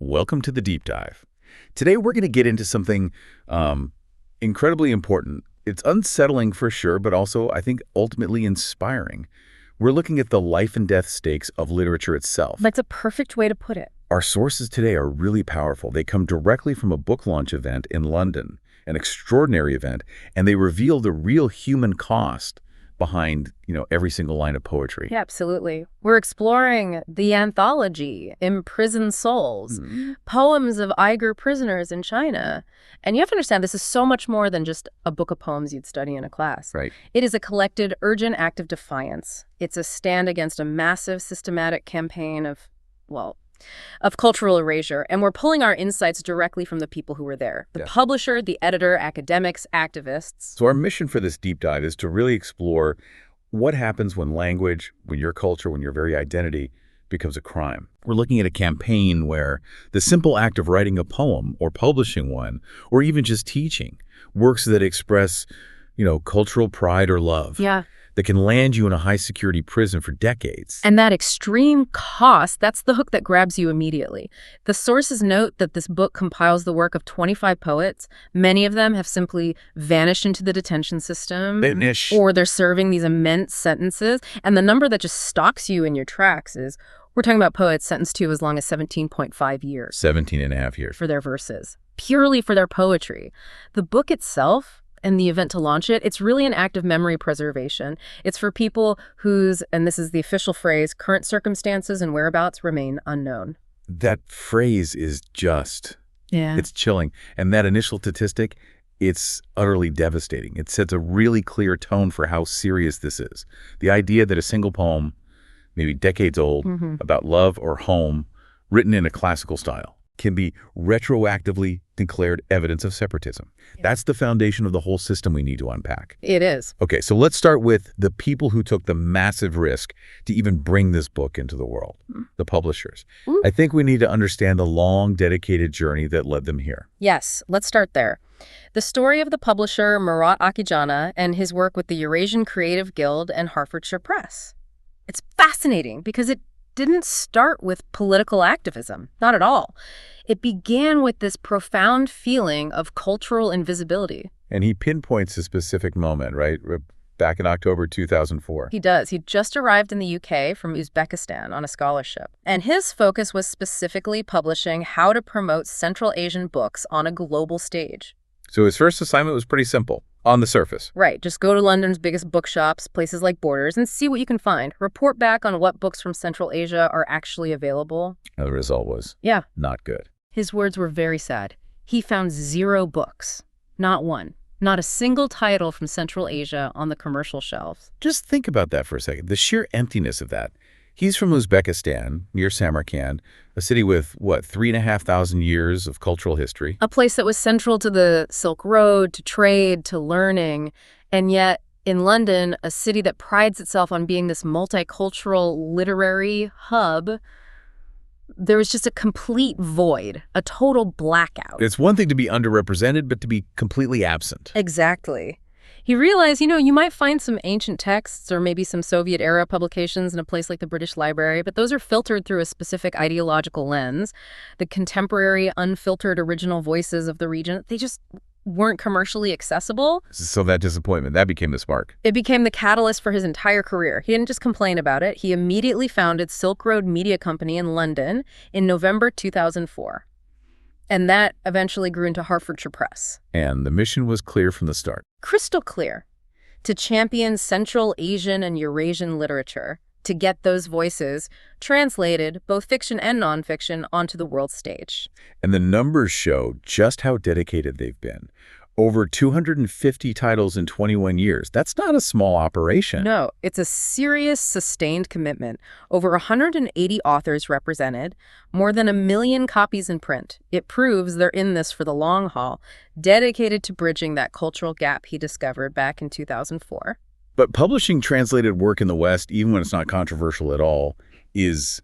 Welcome to the deep dive. Today we're going to get into something incredibly important. It's unsettling for sure, but also, I think, ultimately inspiring. We're looking at the life and death stakes of literature itself. That's a perfect way to put it. Our sources today are really powerful. They come directly from a book launch event in London, an extraordinary event, and they reveal the real human cost behind, every single line of poetry. Yeah, absolutely. We're exploring the anthology, Imprisoned Souls, poems of Uyghur prisoners in China. And you have to understand, this is so much more than just a book of poems you'd study in a class. Right. It is a collected, urgent act of defiance. It's a stand against a massive, systematic campaign of cultural erasure. And we're pulling our insights directly from the people who were there. The publisher, the editor, academics, activists. So our mission for this deep dive is to really explore what happens when language, when your culture, when your very identity becomes a crime. We're looking at a campaign where the simple act of writing a poem or publishing one, or even just teaching, works that express, cultural pride or love. Yeah. That can land you in a high-security prison for decades. And that extreme cost, that's the hook that grabs you immediately. The sources note that this book compiles the work of 25 poets. Many of them have simply vanished into the detention system. Vanish. Or they're serving these immense sentences. And the number that just stalks you in your tracks is, we're talking about poets sentenced to as long as 17.5 years. 17 and a half years. For their verses. Purely for their poetry. The book itself, and the event to launch it, it's really an act of memory preservation. It's for people whose, and this is the official phrase, current circumstances and whereabouts remain unknown. That phrase is just, Yeah. It's chilling. And that initial statistic, it's utterly devastating. It sets a really clear tone for how serious this is. The idea that a single poem, maybe decades old, about love or home, written in a classical style, can be retroactively declared evidence of separatism. That's the foundation of the whole system we need to unpack. It is. Okay, so let's start with the people who took the massive risk to even bring this book into the world, the publishers. I think we need to understand the long, dedicated journey that led them here. Yes, let's start there. The story of the publisher Murat Akijana and his work with the Eurasian Creative Guild and Hertfordshire Press. It's fascinating because it didn't start with political activism, not at all. It began with this profound feeling of cultural invisibility. And he pinpoints a specific moment, right? Back in October 2004. He does. He just arrived in the UK from Uzbekistan on a scholarship. And his focus was specifically publishing how to promote Central Asian books on a global stage. So his first assignment was pretty simple, on the surface. Right. Just go to London's biggest bookshops, places like Borders, and see what you can find. Report back on what books from Central Asia are actually available. And the result was not good. His words were very sad. He found 0 books. Not one. Not a single title from Central Asia on the commercial shelves. Just think about that for a second. The sheer emptiness of that. He's from Uzbekistan, near Samarkand, a city with, 3,500 years of cultural history. A place that was central to the Silk Road, to trade, to learning. And yet, in London, a city that prides itself on being this multicultural literary hub, there was just a complete void, a total blackout. It's one thing to be underrepresented, but to be completely absent. Exactly. He realized, you might find some ancient texts or maybe some Soviet-era publications in a place like the British Library, but those are filtered through a specific ideological lens. The contemporary, unfiltered original voices of the region, they just weren't commercially accessible. So that disappointment, that became the spark. It became the catalyst for his entire career. He didn't just complain about it. He immediately founded Silk Road Media Company in London in November 2004. And that eventually grew into Hertfordshire Press. And the mission was clear from the start. Crystal clear. To champion Central Asian and Eurasian literature, to get those voices translated, both fiction and nonfiction, onto the world stage. And the numbers show just how dedicated they've been. Over 250 titles in 21 years. That's not a small operation. No, it's a serious, sustained commitment. Over 180 authors represented, more than 1 million copies in print. It proves they're in this for the long haul, dedicated to bridging that cultural gap he discovered back in 2004. But publishing translated work in the West, even when it's not controversial at all, is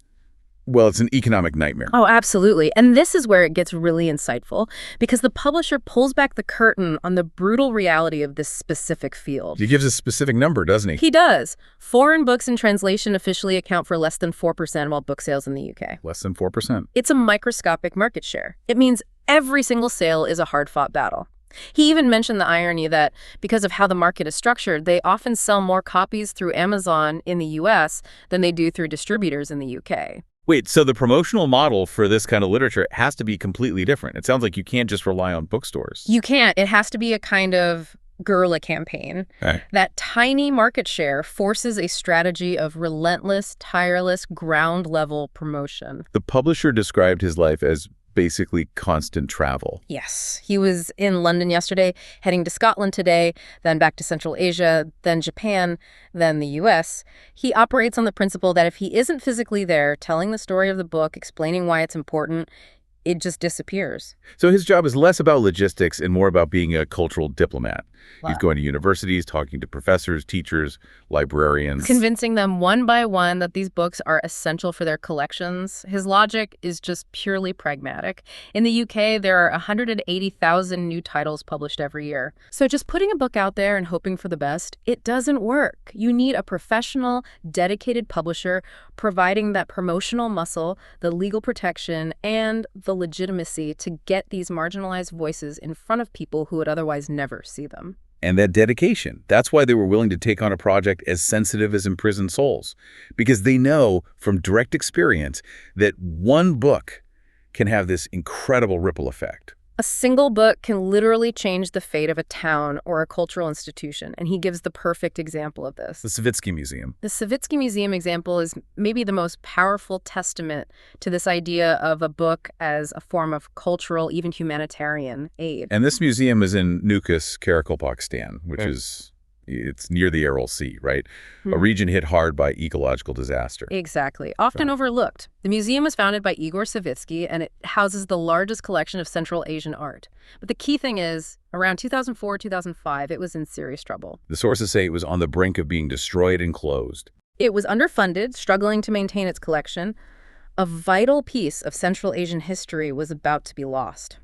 Well, it's an economic nightmare. Oh, absolutely. And this is where it gets really insightful, because the publisher pulls back the curtain on the brutal reality of this specific field. He gives a specific number, doesn't he? He does. Foreign books in translation officially account for less than 4% of all book sales in the UK. Less than 4%. It's a microscopic market share. It means every single sale is a hard-fought battle. He even mentioned the irony that because of how the market is structured, they often sell more copies through Amazon in the US than they do through distributors in the UK. Wait, so the promotional model for this kind of literature has to be completely different. It sounds like you can't just rely on bookstores. You can't. It has to be a kind of guerrilla campaign. Okay. That tiny market share forces a strategy of relentless, tireless, ground-level promotion. The publisher described his life as basically constant travel. Yes. He was in London yesterday, heading to Scotland today, then back to Central Asia, then Japan, then the US. He operates on the principle that if he isn't physically there, telling the story of the book, explaining why it's important, it just disappears. So his job is less about logistics and more about being a cultural diplomat. Wow. He's going to universities, talking to professors, teachers, librarians. Convincing them one by one that these books are essential for their collections. His logic is just purely pragmatic. In the UK, there are 180,000 new titles published every year. So just putting a book out there and hoping for the best, it doesn't work. You need a professional, dedicated publisher providing that promotional muscle, the legal protection, and the legitimacy to get these marginalized voices in front of people who would otherwise never see them. And that dedication. That's why they were willing to take on a project as sensitive as Imprisoned Souls. Because they know from direct experience that one book can have this incredible ripple effect. A single book can literally change the fate of a town or a cultural institution, and he gives the perfect example of this. The Savitsky Museum. The Savitsky Museum example is maybe the most powerful testament to this idea of a book as a form of cultural, even humanitarian aid. And this museum is in Nukus, Karakalpakstan, which is, it's near the Aral Sea, right? A region hit hard by ecological disaster. Exactly. Often overlooked. The museum was founded by Igor Savitsky, and it houses the largest collection of Central Asian art. But the key thing is, around 2004-2005, it was in serious trouble. The sources say it was on the brink of being destroyed and closed. It was underfunded, struggling to maintain its collection. A vital piece of Central Asian history was about to be lost.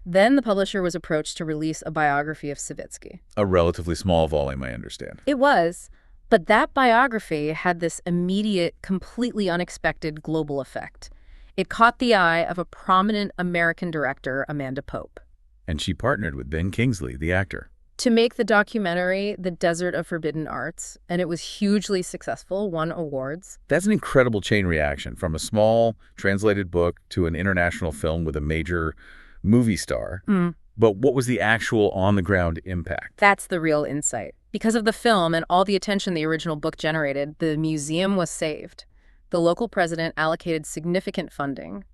Then the publisher was approached to release a biography of Savitsky. A relatively small volume, I understand. It was, but that biography had this immediate, completely unexpected global effect. It caught the eye of a prominent American director, Amanda Pope. And she partnered with Ben Kingsley, the actor, to make the documentary The Desert of Forbidden Arts, and it was hugely successful, won awards. That's an incredible chain reaction from a small translated book to an international film with a major movie star. But what was the actual on-the-ground impact? That's the real insight. Because of the film and all the attention the original book generated, the museum was saved. The local president allocated significant funding.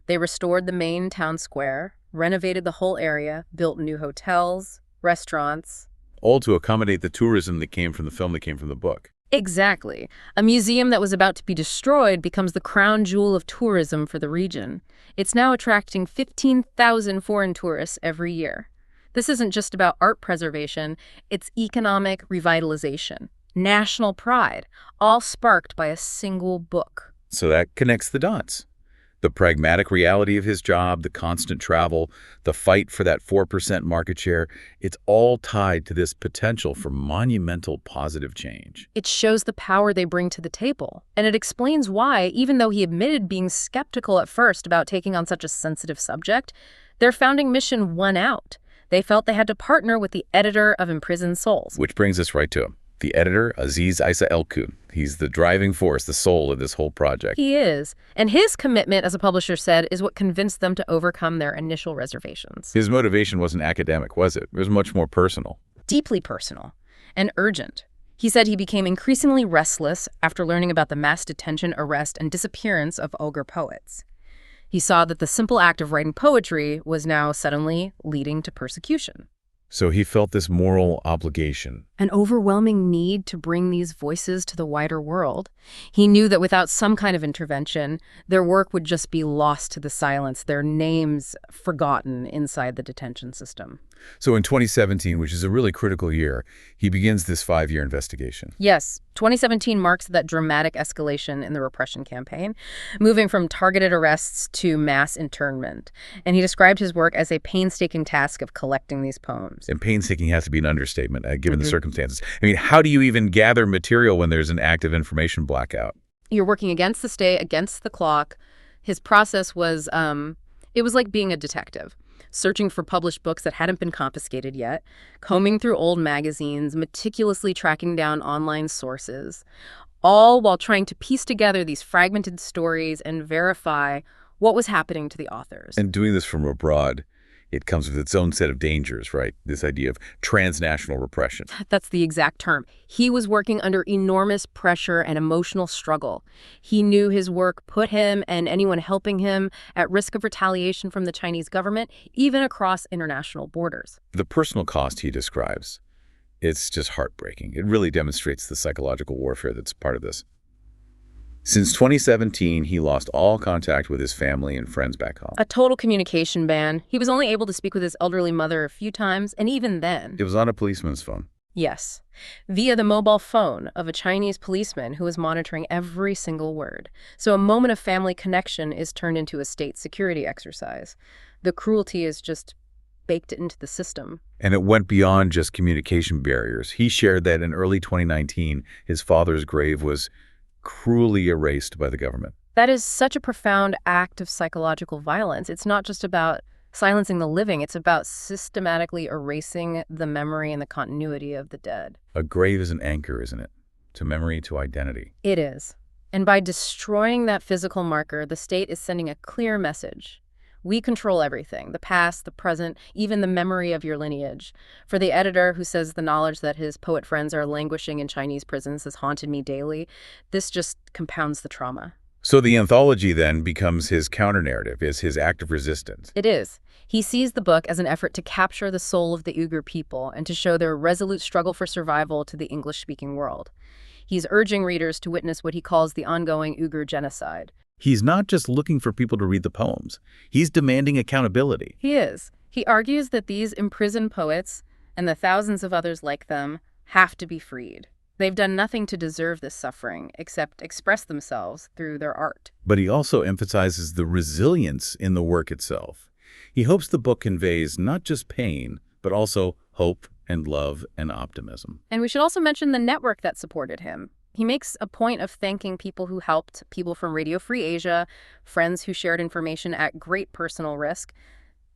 They restored the main town square, renovated the whole area, built new hotels, restaurants. All to accommodate the tourism that came from the film, that came from the book. Exactly. A museum that was about to be destroyed becomes the crown jewel of tourism for the region. It's now attracting 15,000 foreign tourists every year. This isn't just about art preservation, it's economic revitalization, national pride, all sparked by a single book. So that connects the dots. The pragmatic reality of his job, the constant travel, the fight for that 4% market share, it's all tied to this potential for monumental positive change. It shows the power they bring to the table, and it explains why, even though he admitted being skeptical at first about taking on such a sensitive subject, their founding mission won out. They felt they had to partner with the editor of Imprisoned Souls. Which brings us right to him. The editor, Aziz Isa Elkun. He's the driving force, the soul of this whole project. He is. And his commitment, as a publisher said, is what convinced them to overcome their initial reservations. His motivation wasn't academic, was it? It was much more personal. Deeply personal and urgent. He said he became increasingly restless after learning about the mass detention, arrest, and disappearance of Uyghur poets. He saw that the simple act of writing poetry was now suddenly leading to persecution. So he felt this moral obligation. An overwhelming need to bring these voices to the wider world. He knew that without some kind of intervention, their work would just be lost to the silence, their names forgotten inside the detention system. So in 2017, which is a really critical year, he begins this 5-year investigation. Yes, 2017 marks that dramatic escalation in the repression campaign, moving from targeted arrests to mass internment. And he described his work as a painstaking task of collecting these poems. And painstaking has to be an understatement, given the circumstances. I mean, how do you even gather material when there's an active information blackout? You're working against the state, against the clock. His process was, it was like being a detective, searching for published books that hadn't been confiscated yet, combing through old magazines, meticulously tracking down online sources, all while trying to piece together these fragmented stories and verify what was happening to the authors. And doing this from abroad, it comes with its own set of dangers, right? This idea of transnational repression. That's the exact term. He was working under enormous pressure and emotional struggle. He knew his work put him and anyone helping him at risk of retaliation from the Chinese government, even across international borders. The personal cost he describes, it's just heartbreaking. It really demonstrates the psychological warfare that's part of this. Since 2017, he lost all contact with his family and friends back home. A total communication ban. He was only able to speak with his elderly mother a few times, and even then... It was on a policeman's phone. Yes, via the mobile phone of a Chinese policeman who was monitoring every single word. So a moment of family connection is turned into a state security exercise. The cruelty is just baked into the system. And it went beyond just communication barriers. He shared that in early 2019, his father's grave was cruelly erased by the government. That is such a profound act of psychological violence. It's not just about silencing the living, it's about systematically erasing the memory and the continuity of the dead. A grave is an anchor, isn't it? To memory, to identity. It is. And by destroying that physical marker, the state is sending a clear message. We control everything, the past, the present, even the memory of your lineage. For the editor who says the knowledge that his poet friends are languishing in Chinese prisons has haunted me daily, this just compounds the trauma. So the anthology then becomes his counter-narrative, is his act of resistance. It is. He sees the book as an effort to capture the soul of the Uyghur people and to show their resolute struggle for survival to the English-speaking world. He's urging readers to witness what he calls the ongoing Uyghur genocide. He's not just looking for people to read the poems. He's demanding accountability. He is. He argues that these imprisoned poets and the thousands of others like them have to be freed. They've done nothing to deserve this suffering except express themselves through their art. But he also emphasizes the resilience in the work itself. He hopes the book conveys not just pain, but also hope and love and optimism. And we should also mention the network that supported him. He makes a point of thanking people who helped, people from Radio Free Asia, friends who shared information at great personal risk.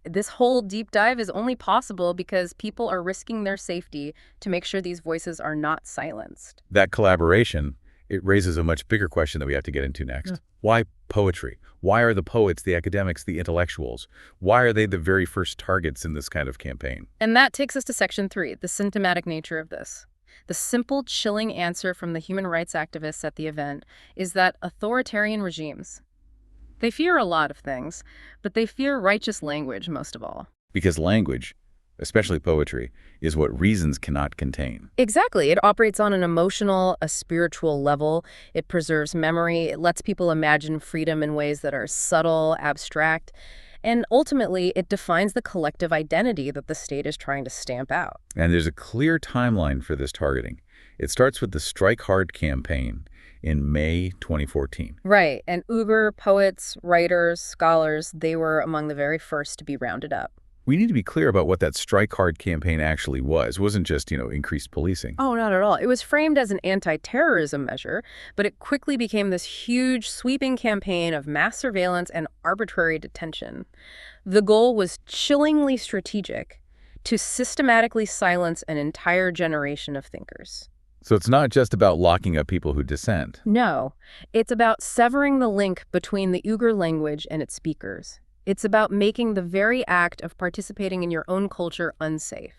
This whole deep dive is only possible because people are risking their safety to make sure these voices are not silenced. That collaboration, it raises a much bigger question that we have to get into next. Yeah. Why poetry? Why are the poets, the academics, the intellectuals? Why are they the very first targets in this kind of campaign? And that takes us to Section 3, the symptomatic nature of this. The simple, chilling answer from the human rights activists at the event is that authoritarian regimes, they fear a lot of things, but they fear righteous language most of all. Because language, especially poetry, is what reasons cannot contain. Exactly. It operates on an emotional, a spiritual level. It preserves memory. It lets people imagine freedom in ways that are subtle, abstract. And ultimately, it defines the collective identity that the state is trying to stamp out. And there's a clear timeline for this targeting. It starts with the Strike Hard campaign in May 2014. Right. And Uyghur poets, writers, scholars, they were among the very first to be rounded up. We need to be clear about what that Strike Hard campaign actually was. It wasn't just, increased policing. Oh, not at all. It was framed as an anti-terrorism measure, but it quickly became this huge, sweeping campaign of mass surveillance and arbitrary detention. The goal was chillingly strategic: to systematically silence an entire generation of thinkers. So it's not just about locking up people who dissent. No, it's about severing the link between the Uyghur language and its speakers. It's about making the very act of participating in your own culture unsafe.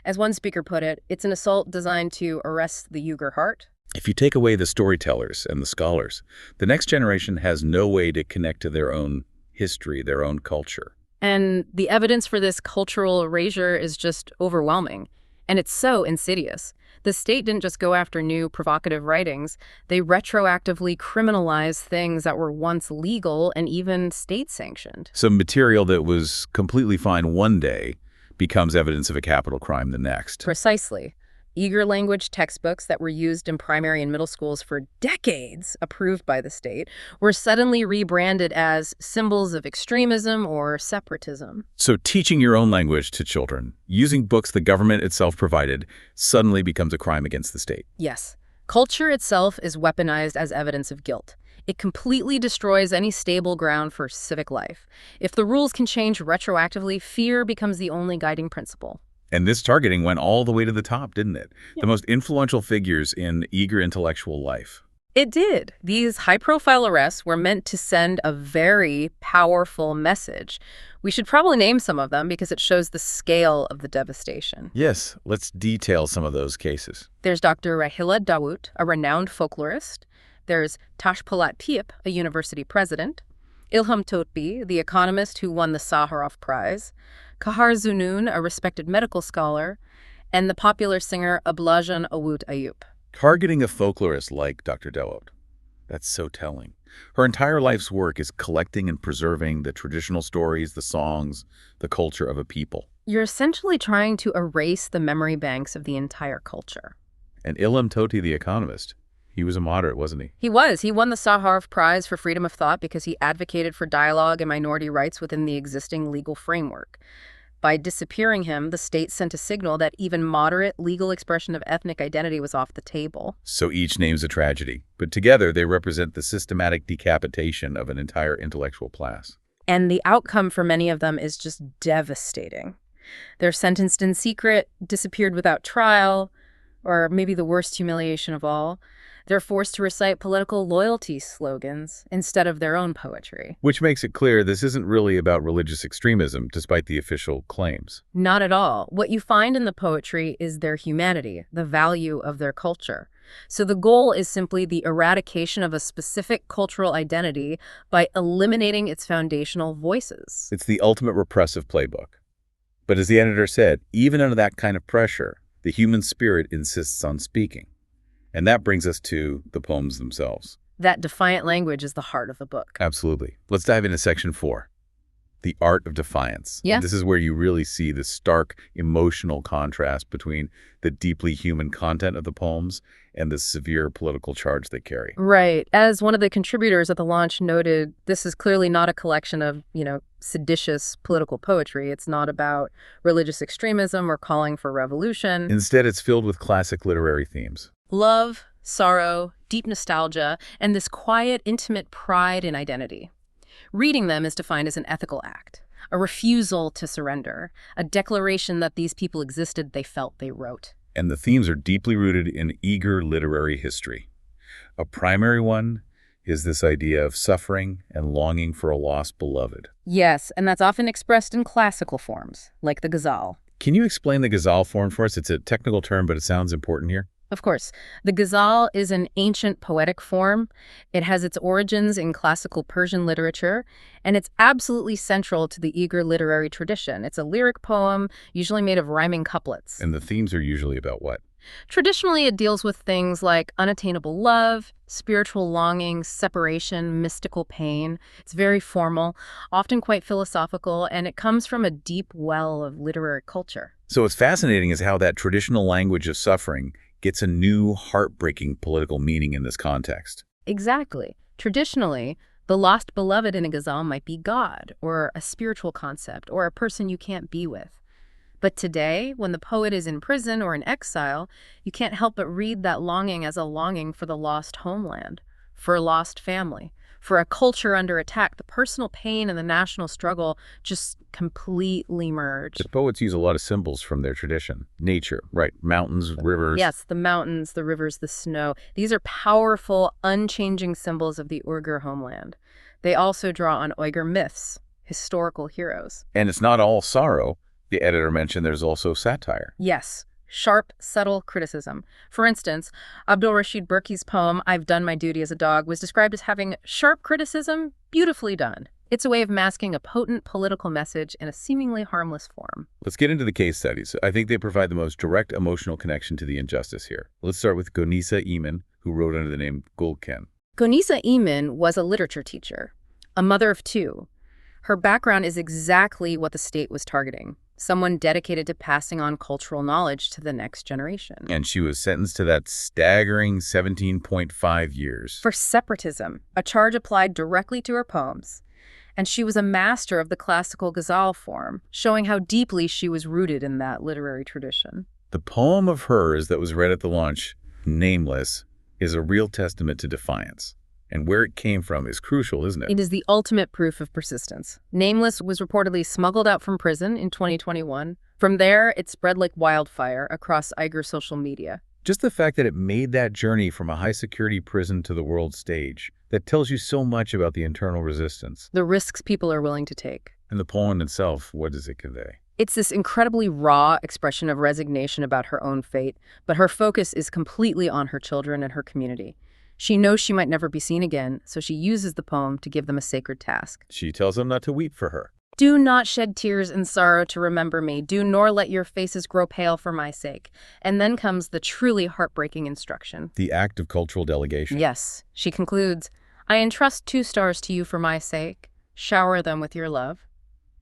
As one speaker put it, it's an assault designed to arrest the Uyghur heart. If you take away the storytellers and the scholars, the next generation has no way to connect to their own history, their own culture. And the evidence for this cultural erasure is just overwhelming. And it's so insidious. The state didn't just go after new, provocative writings. They retroactively criminalized things that were once legal and even state-sanctioned. Some material that was completely fine one day becomes evidence of a capital crime the next. Precisely. Uyghur language textbooks that were used in primary and middle schools for decades, approved by the state, were suddenly rebranded as symbols of extremism or separatism. So teaching your own language to children, using books the government itself provided, suddenly becomes a crime against the state. Yes. Culture itself is weaponized as evidence of guilt. It completely destroys any stable ground for civic life. If the rules can change retroactively, fear becomes the only guiding principle. And this targeting went all the way to the top, didn't it? Yeah. The most influential figures in Uyghur intellectual life. It did. These high-profile arrests were meant to send a very powerful message. We should probably name some of them because it shows the scale of the devastation. Yes, let's detail some of those cases. There's Dr. Rahila Dawood, a renowned folklorist. There's Tashpolat Piep, a university president. Ilham Toutbi, the economist who won the Sakharov Prize. Kahar Zunun, a respected medical scholar, and the popular singer Ablajan Awud Ayub. Targeting a folklorist like Dr. Dawood. That's so telling. Her entire life's work is collecting and preserving the traditional stories, the songs, the culture of a people. You're essentially trying to erase the memory banks of the entire culture. And Ilham Toutbi, the economist, he was a moderate, wasn't he? He was. He won the Sakharov Prize for freedom of thought because he advocated for dialogue and minority rights within the existing legal framework. By disappearing him, the state sent a signal that even moderate legal expression of ethnic identity was off the table. So each name's a tragedy, but together they represent the systematic decapitation of an entire intellectual class. And the outcome for many of them is just devastating. They're sentenced in secret, disappeared without trial, or maybe the worst humiliation of all, they're forced to recite political loyalty slogans instead of their own poetry. Which makes it clear this isn't really about religious extremism, despite the official claims. Not at all. What you find in the poetry is their humanity, the value of their culture. So the goal is simply the eradication of a specific cultural identity by eliminating its foundational voices. It's the ultimate repressive playbook. But as the editor said, even under that kind of pressure, the human spirit insists on speaking. And that brings us to the poems themselves. That defiant language is the heart of the book. Absolutely. Let's dive into section 4, the art of defiance. Yeah. This is where you really see the stark emotional contrast between the deeply human content of the poems and the severe political charge they carry. Right. As one of the contributors at the launch noted, this is clearly not a collection of, seditious political poetry. It's not about religious extremism or calling for revolution. Instead, it's filled with classic literary themes. Love, sorrow, deep nostalgia, and this quiet, intimate pride in identity. Reading them is defined as an ethical act, a refusal to surrender, a declaration that these people existed, they felt, they wrote. And the themes are deeply rooted in Uyghur literary history. A primary one is this idea of suffering and longing for a lost beloved. Yes, and that's often expressed in classical forms, like the ghazal. Can you explain the ghazal form for us? It's a technical term, but it sounds important here. Of course. The ghazal is an ancient poetic form. It has its origins in classical Persian literature, and it's absolutely central to the Uyghur literary tradition. It's a lyric poem, usually made of rhyming couplets. And the themes are usually about what? Traditionally, it deals with things like unattainable love, spiritual longing, separation, mystical pain. It's very formal, often quite philosophical, and it comes from a deep well of literary culture. So what's fascinating is how that traditional language of suffering gets a new, heartbreaking political meaning in this context. Exactly. Traditionally, the lost beloved in a ghazal might be God, or a spiritual concept, or a person you can't be with. But today, when the poet is in prison or in exile, you can't help but read that longing as a longing for the lost homeland, for a lost family, for a culture under attack. The personal pain and the national struggle just completely merge. The poets use a lot of symbols from their tradition. Nature, right? Mountains, rivers. Yes, the mountains, the rivers, the snow. These are powerful, unchanging symbols of the Uyghur homeland. They also draw on Uyghur myths, historical heroes. And it's not all sorrow. The editor mentioned there's also satire. Yes. Sharp, subtle criticism. For instance, Abdul Rashid Burki's poem, I've Done My Duty as a Dog, was described as having sharp criticism, beautifully done. It's a way of masking a potent political message in a seemingly harmless form. Let's get into the case studies. I think they provide the most direct emotional connection to the injustice here. Let's start with Gonisa Iman, who wrote under the name Gulken. Gonisa Iman was a literature teacher, a mother of two. Her background is exactly what the state was targeting. someone dedicated to passing on cultural knowledge to the next generation. And she was sentenced to that staggering 17.5 years. For separatism, a charge applied directly to her poems. And she was a master of the classical ghazal form, showing how deeply she was rooted in that literary tradition. The poem of hers that was read at the launch, Nameless, is a real testament to defiance. And where it came from is crucial, isn't it? It is the ultimate proof of persistence. Nameless was reportedly smuggled out from prison in 2021. From there, it spread like wildfire across Uyghur social media. Just the fact that it made that journey from a high-security prison to the world stage, that tells you so much about the internal resistance. The risks people are willing to take. And the poem itself, what does it convey? It's this incredibly raw expression of resignation about her own fate, but her focus is completely on her children and her community. She knows she might never be seen again, so she uses the poem to give them a sacred task. She tells them not to weep for her. Do not shed tears in sorrow to remember me. Do nor let your faces grow pale for my sake. And then comes the truly heartbreaking instruction. The act of cultural delegation. Yes. She concludes, I entrust 2 stars to you for my sake. Shower them with your love.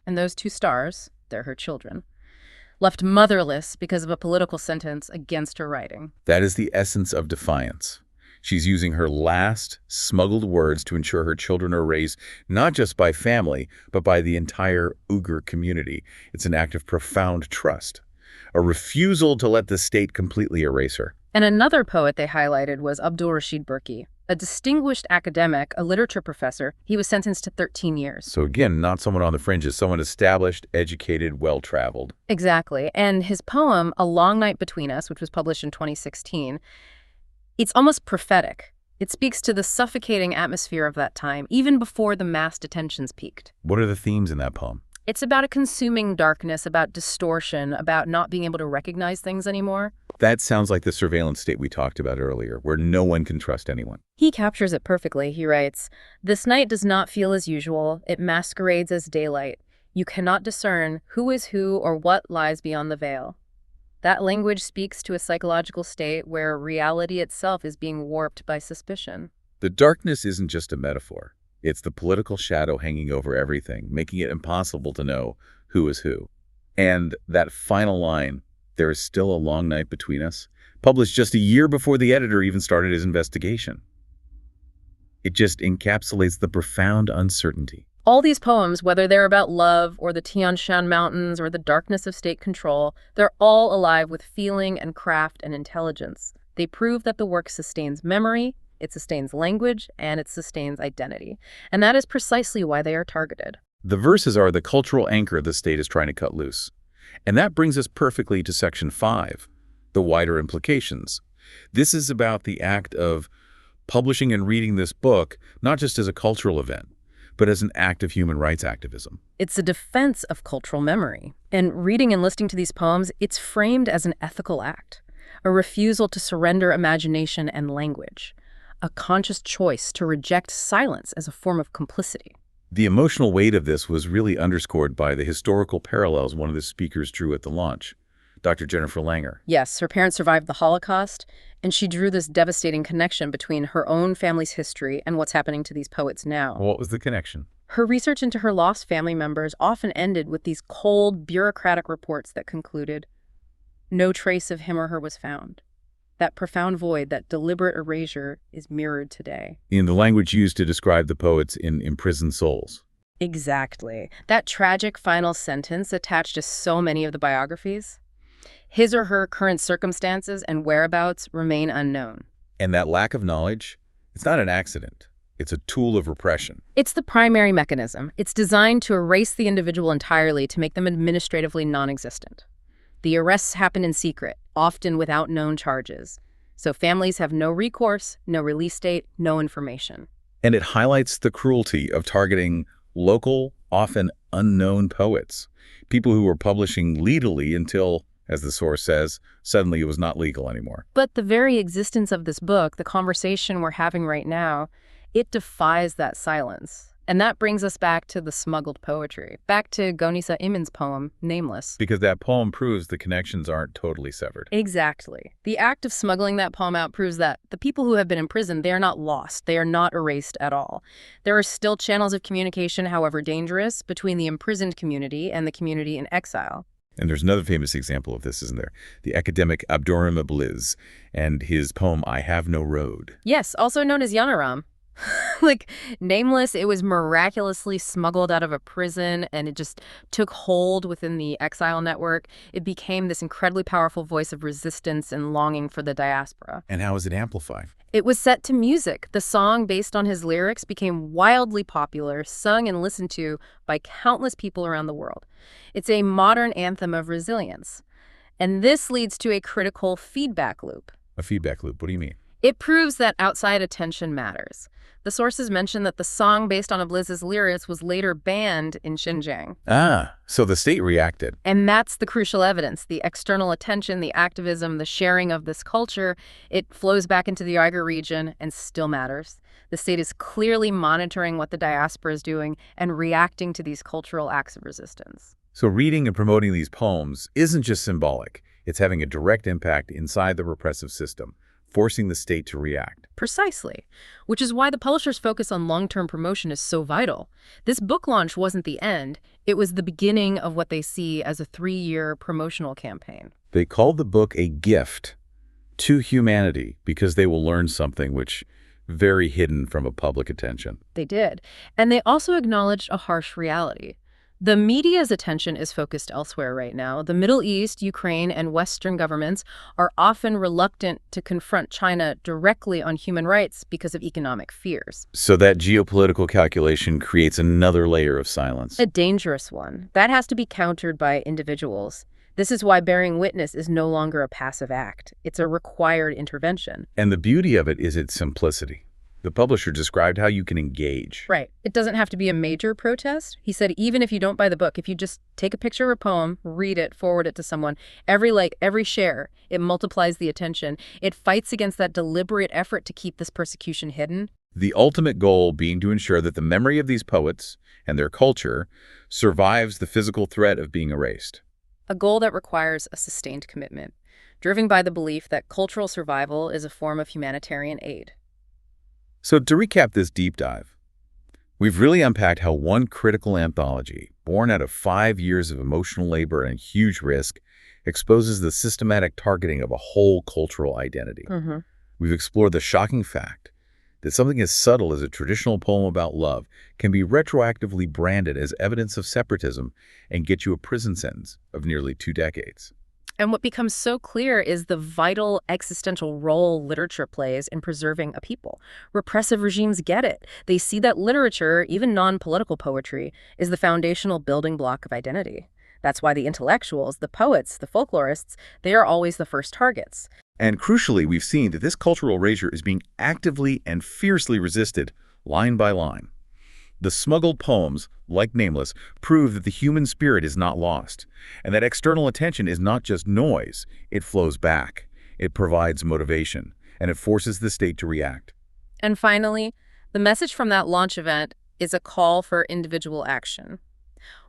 And those 2 stars, they're her children, left motherless because of a political sentence against her writing. That is the essence of defiance. She's using her last smuggled words to ensure her children are raised not just by family, but by the entire Uyghur community. It's an act of profound trust, a refusal to let the state completely erase her. And another poet they highlighted was Abdul Rashid Burki, a distinguished academic, a literature professor. He was sentenced to 13 years. So again, not someone on the fringes, someone established, educated, well-traveled. Exactly. And his poem, A Long Night Between Us, which was published in 2016, it's almost prophetic. It speaks to the suffocating atmosphere of that time, even before the mass detentions peaked. What are the themes in that poem? It's about a consuming darkness, about distortion, about not being able to recognize things anymore. That sounds like the surveillance state we talked about earlier, where no one can trust anyone. He captures it perfectly. He writes, This night does not feel as usual. It masquerades as daylight. You cannot discern who is who or what lies beyond the veil. That language speaks to a psychological state where reality itself is being warped by suspicion. The darkness isn't just a metaphor. It's the political shadow hanging over everything, making it impossible to know who is who. And that final line, there is still a long night between us, published just a year before the editor even started his investigation. It just encapsulates the profound uncertainty. All these poems, whether they're about love or the Tian Shan Mountains or the darkness of state control, they're all alive with feeling and craft and intelligence. They prove that the work sustains memory, it sustains language, and it sustains identity. And that is precisely why they are targeted. The verses are the cultural anchor the state is trying to cut loose. And that brings us perfectly to Section 5, the wider implications. This is about the act of publishing and reading this book, not just as a cultural event, but as an act of human rights activism. It's a defense of cultural memory. And reading and listening to these poems, it's framed as an ethical act, a refusal to surrender imagination and language, a conscious choice to reject silence as a form of complicity. The emotional weight of this was really underscored by the historical parallels one of the speakers drew at the launch, Dr. Jennifer Langer. Yes, her parents survived the Holocaust, and she drew this devastating connection between her own family's history and what's happening to these poets now. What was the connection? Her research into her lost family members often ended with these cold, bureaucratic reports that concluded, no trace of him or her was found. That profound void, that deliberate erasure, is mirrored today. In the language used to describe the poets in Imprisoned Souls. Exactly. That tragic final sentence attached to so many of the biographies. His or her current circumstances and whereabouts remain unknown. And that lack of knowledge, it's not an accident. It's a tool of repression. It's the primary mechanism. It's designed to erase the individual entirely, to make them administratively non-existent. The arrests happen in secret, often without known charges. So families have no recourse, no release date, no information. And it highlights the cruelty of targeting local, often unknown poets, people who were publishing legally until, as the source says, suddenly it was not legal anymore. But the very existence of this book, the conversation we're having right now, it defies that silence. And that brings us back to the smuggled poetry, back to Gonisa Imin's poem, Nameless. Because that poem proves the connections aren't totally severed. Exactly. The act of smuggling that poem out proves that the people who have been imprisoned, they are not lost. They are not erased at all. There are still channels of communication, however dangerous, between the imprisoned community and the community in exile. And there's another famous example of this, isn't there? The academic Abdurrahim Ibliz and his poem, I Have No Road. Yes, also known as Yanaram. Like, nameless, it was miraculously smuggled out of a prison, and it just took hold within the exile network. It became this incredibly powerful voice of resistance and longing for the diaspora. And how was it amplified? It was set to music. The song, based on his lyrics, became wildly popular, sung and listened to by countless people around the world. It's a modern anthem of resilience. And this leads to a critical feedback loop. A feedback loop, what do you mean? It proves that outside attention matters. The sources mention that the song based on Ibliz's lyrics was later banned in Xinjiang. Ah, so the state reacted. And that's the crucial evidence. The external attention, the activism, the sharing of this culture, it flows back into the Uyghur region and still matters. The state is clearly monitoring what the diaspora is doing and reacting to these cultural acts of resistance. So reading and promoting these poems isn't just symbolic. It's having a direct impact inside the repressive system, forcing the state to react. Precisely, which is why the publisher's focus on long-term promotion is so vital. This book launch wasn't the end. It was the beginning of what they see as a 3-year promotional campaign. They called the book a gift to humanity because they will learn something which very hidden from a public attention. They did. And they also acknowledged a harsh reality. The media's attention is focused elsewhere right now. The Middle East, Ukraine, and Western governments are often reluctant to confront China directly on human rights because of economic fears. So that geopolitical calculation creates another layer of silence. A dangerous one. That has to be countered by individuals. This is why bearing witness is no longer a passive act. It's a required intervention. And the beauty of it is its simplicity. The publisher described how you can engage. Right. It doesn't have to be a major protest. He said even if you don't buy the book, if you just take a picture of a poem, read it, forward it to someone, every like, every share, it multiplies the attention. It fights against that deliberate effort to keep this persecution hidden. The ultimate goal being to ensure that the memory of these poets and their culture survives the physical threat of being erased. A goal that requires a sustained commitment, driven by the belief that cultural survival is a form of humanitarian aid. So to recap this deep dive, we've really unpacked how one critical anthology, born out of 5 years of emotional labor and huge risk, exposes the systematic targeting of a whole cultural identity. We've explored the shocking fact that something as subtle as a traditional poem about love can be retroactively branded as evidence of separatism and get you a prison sentence of nearly 2 decades. And what becomes so clear is the vital existential role literature plays in preserving a people. Repressive regimes get it. They see that literature, even non-political poetry, is the foundational building block of identity. That's why the intellectuals, the poets, the folklorists, they are always the first targets. And crucially, we've seen that this cultural erasure is being actively and fiercely resisted, line by line. The smuggled poems, like Nameless, prove that the human spirit is not lost, and that external attention is not just noise. It flows back, it provides motivation, and it forces the state to react. And finally, the message from that launch event is a call for individual action.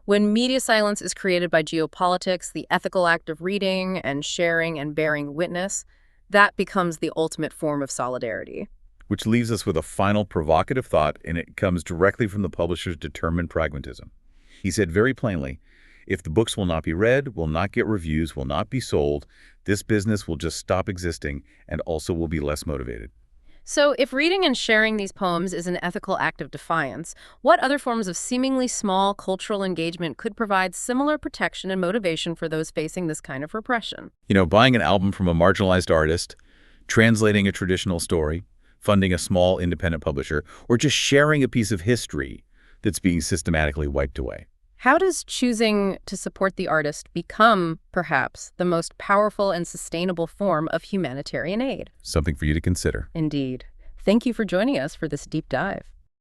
When media silence is created by geopolitics, the ethical act of reading and sharing and bearing witness, that becomes the ultimate form of solidarity. Which leaves us with a final provocative thought, and it comes directly from the publisher's determined pragmatism. He said very plainly, if the books will not be read, will not get reviews, will not be sold, this business will just stop existing and also will be less motivated. So if reading and sharing these poems is an ethical act of defiance, what other forms of seemingly small cultural engagement could provide similar protection and motivation for those facing this kind of repression? You know, buying an album from a marginalized artist, translating a traditional story, funding a small independent publisher, or just sharing a piece of history that's being systematically wiped away. How does choosing to support the artist become, perhaps, the most powerful and sustainable form of humanitarian aid? Something for you to consider. Indeed. Thank you for joining us for this deep dive.